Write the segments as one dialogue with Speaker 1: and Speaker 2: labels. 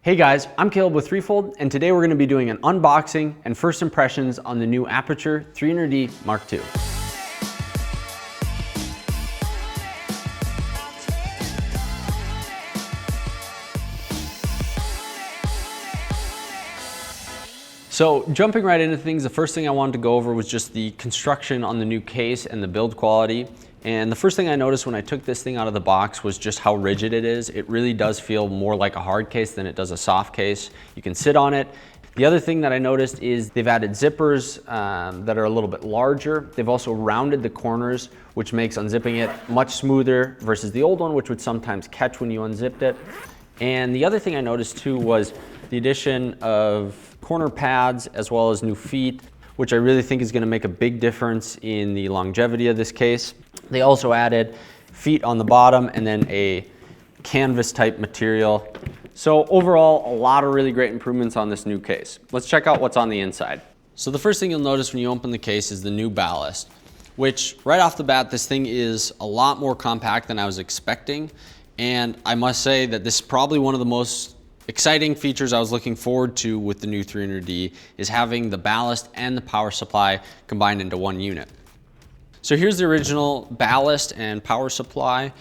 Speaker 1: Hey guys, I'm Caleb with Threefold, and today we're going to be doing an unboxing and first impressions on the new Aputure 300d Mark II. So jumping right into things, the first thing I wanted to go over was just the construction on the new case and the build quality. And the first thing I noticed when I took this thing out of the box was just how rigid it is. It really does feel more like a hard case than it does a soft case. You can sit on it. The other thing that I noticed is they've added zippers that are a little bit larger. They've also rounded the corners, which makes unzipping it much smoother versus the old one, which would sometimes catch when you unzipped it. And the other thing I noticed too was the addition of corner pads as well as new feet, which I really think is going to make a big difference in the longevity of this case. They also added feet on the bottom and then a canvas type material. So overall, a lot of really great improvements on this new case. Let's check out what's on the inside. So the first thing you'll notice when you open the case is the new ballast, which right off the bat, this thing is a lot more compact than I was expecting. And I must say that this is probably one of the most exciting features I was looking forward to with the new 300d is having the ballast and the power supply combined into one unit. So here's the original ballast and power supply.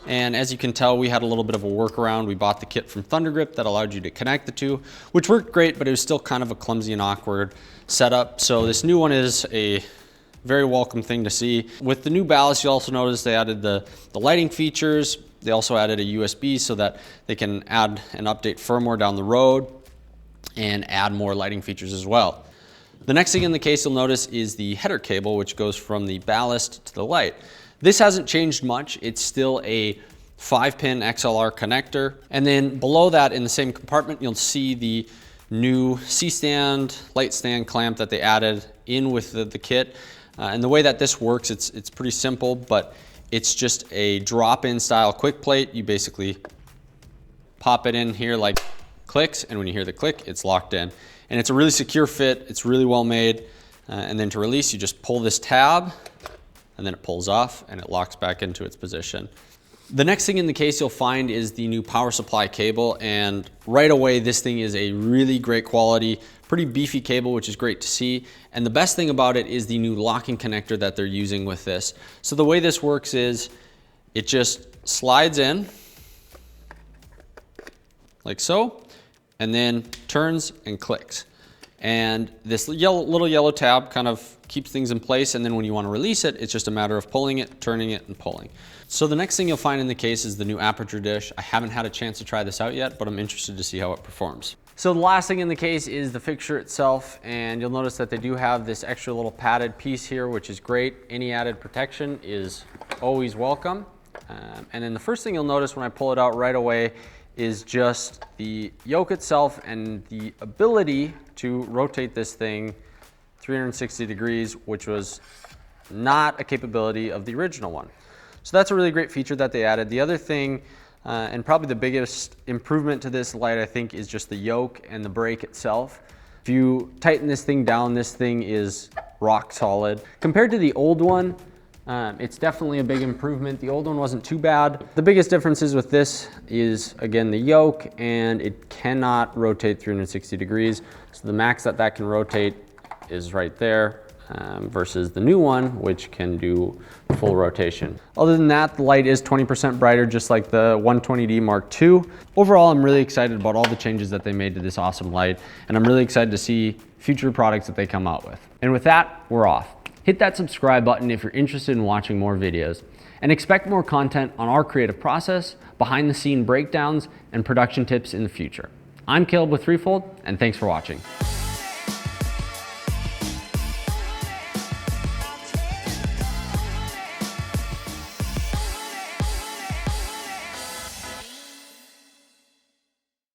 Speaker 1: And as you can tell, we had a little bit of a workaround. We bought the kit from Thundergrip that allowed you to connect the two, which worked great, but it was still kind of a clumsy and awkward setup. So this new one is a very welcome thing to see. With the new ballast, you also notice they added the lighting features. They also added a USB so that they can add and update firmware down the road and add more lighting features as well. The next thing in the case you'll notice is the header cable, which goes from the ballast to the light. This hasn't changed much. It's still a 5-pin XLR connector. And then below that in the same compartment, you'll see the new C-stand, light stand clamp that they added in with the kit. And the way that this works, it's pretty simple, but it's just a drop-in style quick plate. You basically pop it in here like clicks, and when you hear the click, it's locked in. And it's a really secure fit, it's really well made. And then to release, you just pull this tab, and then it pulls off, and it locks back into its position. The next thing in the case you'll find is the new power supply cable, and right away, this thing is a really great quality, pretty beefy cable, which is great to see. And the best thing about it is the new locking connector that they're using with this. So the way this works is it just slides in like so, and then turns and clicks. And this little yellow tab kind of keeps things in place, and then when you want to release it, it's just a matter of pulling it, turning it, and pulling. So the next thing you'll find in the case is the new Aperture Dish. I haven't had a chance to try this out yet, but I'm interested to see how it performs. So the last thing in the case is the fixture itself, and you'll notice that they do have this extra little padded piece here, which is great. Any added protection is always welcome. And then the first thing you'll notice when I pull it out right away is just the yoke itself and the ability to rotate this thing 360 degrees, which was not a capability of the original one. So that's a really great feature that they added. The other thing, and probably the biggest improvement to this light, I think, is just the yoke and the brake itself. If you tighten this thing down, this thing is rock solid. Compared to the old one, it's definitely a big improvement. The old one wasn't too bad. The biggest differences with this is, again, the yoke, and it cannot rotate 360 degrees. So the max that can rotate is right there, versus the new one, which can do full rotation. Other than that, the light is 20% brighter, just like the 120D Mark II. Overall, I'm really excited about all the changes that they made to this awesome light, and I'm really excited to see future products that they come out with. And with that, we're off. Hit that subscribe button if you're interested in watching more videos, and expect more content on our creative process, behind the scene breakdowns, and production tips in the future. I'm Caleb with Threefold, and thanks for watching.